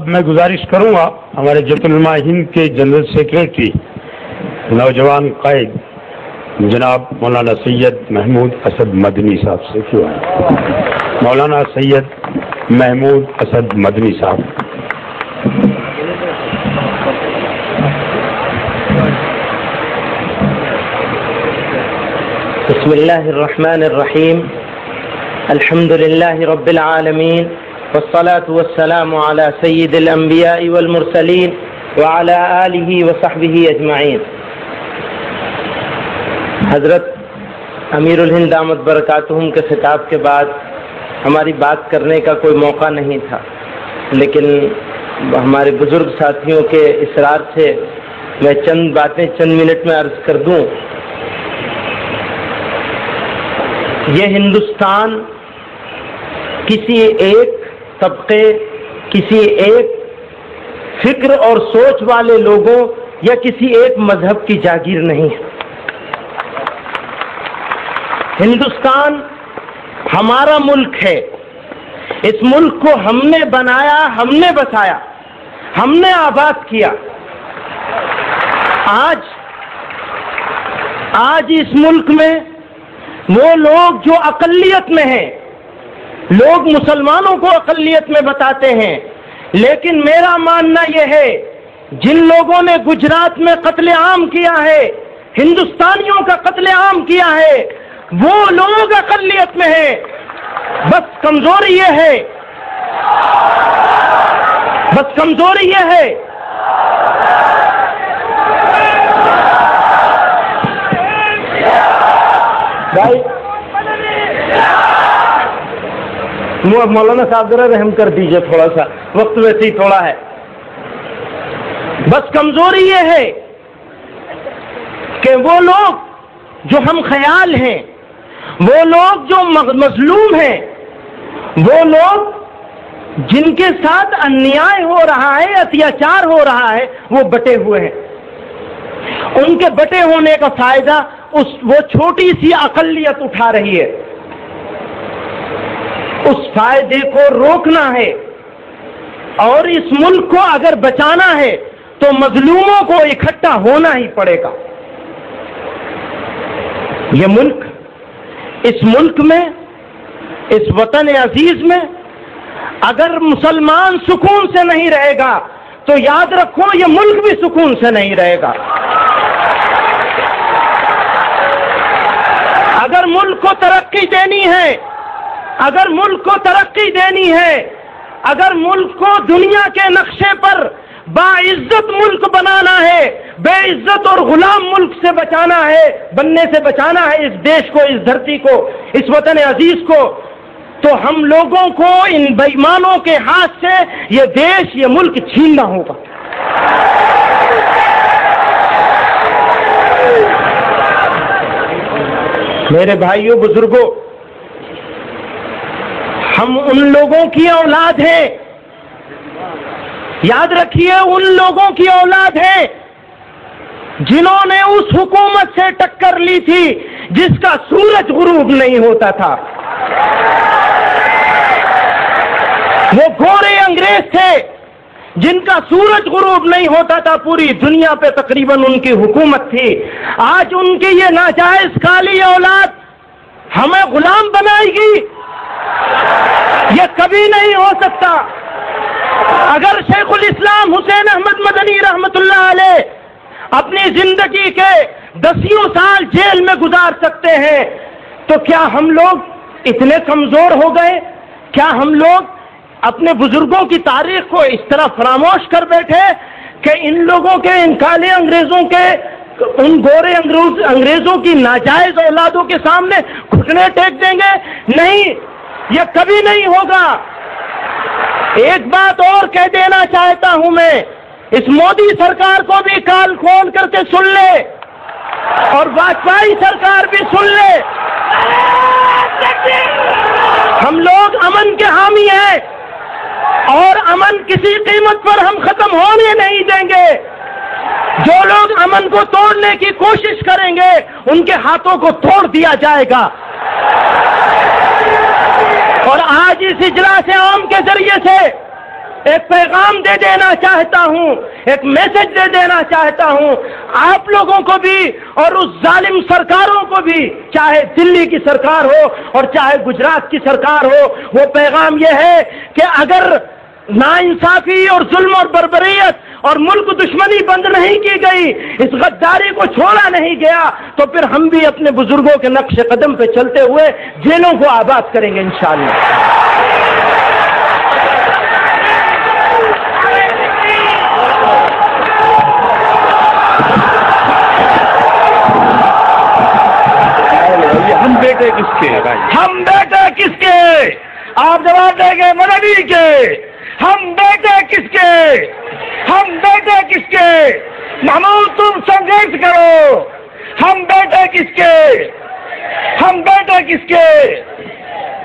اب میں گزارش کروں گا ہمارے جمعیت علماء ہند کے جنرل سیکریٹری نوجوان قائد جناب مولانا سید محمود اسد مدنی صاحب سے کیوں ہے مولانا سید محمود اسد مدنی صاحب. بسم اللہ الرحمن الرحیم الحمد للہ رب العالمین والصلاة والسلام على سید الانبیاء والمرسلین وعلى آلہ وصحبہ اجمعین. حضرت امیر الہند دامت برکاتہم کے خطاب کے بعد ہماری بات کرنے کا کوئی موقع نہیں تھا، لیکن ہمارے بزرگ ساتھیوں کے اصرار سے میں چند باتیں چند منٹ میں عرض کر دوں. یہ ہندوستان کسی ایک طبقے، کسی ایک فکر اور سوچ والے لوگوں یا کسی ایک مذہب کی جاگیر نہیں ہے. ہندوستان ہمارا ملک ہے. اس ملک کو ہم نے بنایا، ہم نے بسایا، ہم نے آباد کیا. آج اس ملک میں وہ لوگ جو اقلیت میں ہیں، لوگ مسلمانوں کو اقلیت میں بتاتے ہیں، لیکن میرا ماننا یہ ہے جن لوگوں نے گجرات میں قتل عام کیا ہے، ہندوستانیوں کا قتل عام کیا ہے، وہ لوگ اقلیت میں ہیں. بس کمزوری یہ ہے، بس کمزوری یہ ہے بھائی. مولانا صاحب ذرا رحم کر دیجئے، تھوڑا سا وقت ویسے ہی تھوڑا ہے. بس کمزوری یہ ہے کہ وہ لوگ جو ہم خیال ہیں، وہ لوگ جو مظلوم ہیں، وہ لوگ جن کے ساتھ انیائے ہو رہا ہے، اتیاچار ہو رہا ہے، وہ بٹے ہوئے ہیں. ان کے بٹے ہونے کا فائدہ وہ چھوٹی سی اقلیت اٹھا رہی ہے. اس فائدے کو روکنا ہے، اور اس ملک کو اگر بچانا ہے تو مظلوموں کو اکٹھا ہونا ہی پڑے گا. یہ ملک، اس ملک میں، اس وطن عزیز میں اگر مسلمان سکون سے نہیں رہے گا تو یاد رکھو یہ ملک بھی سکون سے نہیں رہے گا. اگر ملک کو ترقی دینی ہے، اگر ملک کو ترقی دینی ہے، اگر ملک کو دنیا کے نقشے پر باعزت ملک بنانا ہے، بے عزت اور غلام ملک سے بچانا ہے، بننے سے بچانا ہے اس دیش کو، اس دھرتی کو، اس وطن عزیز کو، تو ہم لوگوں کو ان بے ایمانوں کے ہاتھ سے یہ دیش، یہ ملک چھیننا ہوگا. میرے بھائیوں، بزرگوں، ہم ان لوگوں کی اولاد ہیں، یاد رکھیے ان لوگوں کی اولاد ہیں جنہوں نے اس حکومت سے ٹکر لی تھی جس کا سورج غروب نہیں ہوتا تھا. وہ گورے انگریز تھے جن کا سورج غروب نہیں ہوتا تھا. پوری دنیا پہ تقریباً ان کی حکومت تھی. آج ان کی یہ ناجائز کالی اولاد ہمیں غلام بنائے گی، یہ کبھی نہیں ہو سکتا. اگر شیخ الاسلام حسین احمد مدنی رحمت اللہ علیہ اپنی زندگی کے 10 سال جیل میں گزار سکتے ہیں تو کیا ہم لوگ اتنے کمزور ہو گئے؟ کیا ہم لوگ اپنے بزرگوں کی تاریخ کو اس طرح فراموش کر بیٹھے کہ ان لوگوں کے، ان کالے انگریزوں کے، ان گورے انگریزوں کی ناجائز اولادوں کے سامنے گھٹنے ٹیک دیں گے؟ نہیں، یہ کبھی نہیں ہوگا. ایک بات اور کہہ دینا چاہتا ہوں میں، اس مودی سرکار کو بھی کال کھول کر کے سن لے، اور واجپئی سرکار بھی سن لے. ہم لوگ امن کے حامی ہیں، اور امن کسی قیمت پر ہم ختم ہونے نہیں دیں گے. جو لوگ امن کو توڑنے کی کوشش کریں گے ان کے ہاتھوں کو توڑ دیا جائے گا. اور آج اس اجلاس عام کے ذریعے سے ایک پیغام دے دینا چاہتا ہوں، ایک میسج دے دینا چاہتا ہوں آپ لوگوں کو بھی اور اس ظالم سرکاروں کو بھی، چاہے دلی کی سرکار ہو اور چاہے گجرات کی سرکار ہو۔ وہ پیغام یہ ہے کہ اگر ناانصافی اور ظلم اور بربریت اور ملک دشمنی بند نہیں کی گئی، اس غداری کو چھوڑا نہیں گیا، تو پھر ہم بھی اپنے بزرگوں کے نقش قدم پہ چلتے ہوئے جیلوں کو آباد کریں گے انشاءاللہ۔ ہم بیٹے کس کے؟ ہم بیٹے کس کے؟ آپ جواب دیں گے مدنی کے۔ ہم بیٹے کس کے؟ ہم بیٹے کس کے؟ محمود تم سنگھرش کرو۔ ہم بیٹے کس کے؟ ہم بیٹے کس کے؟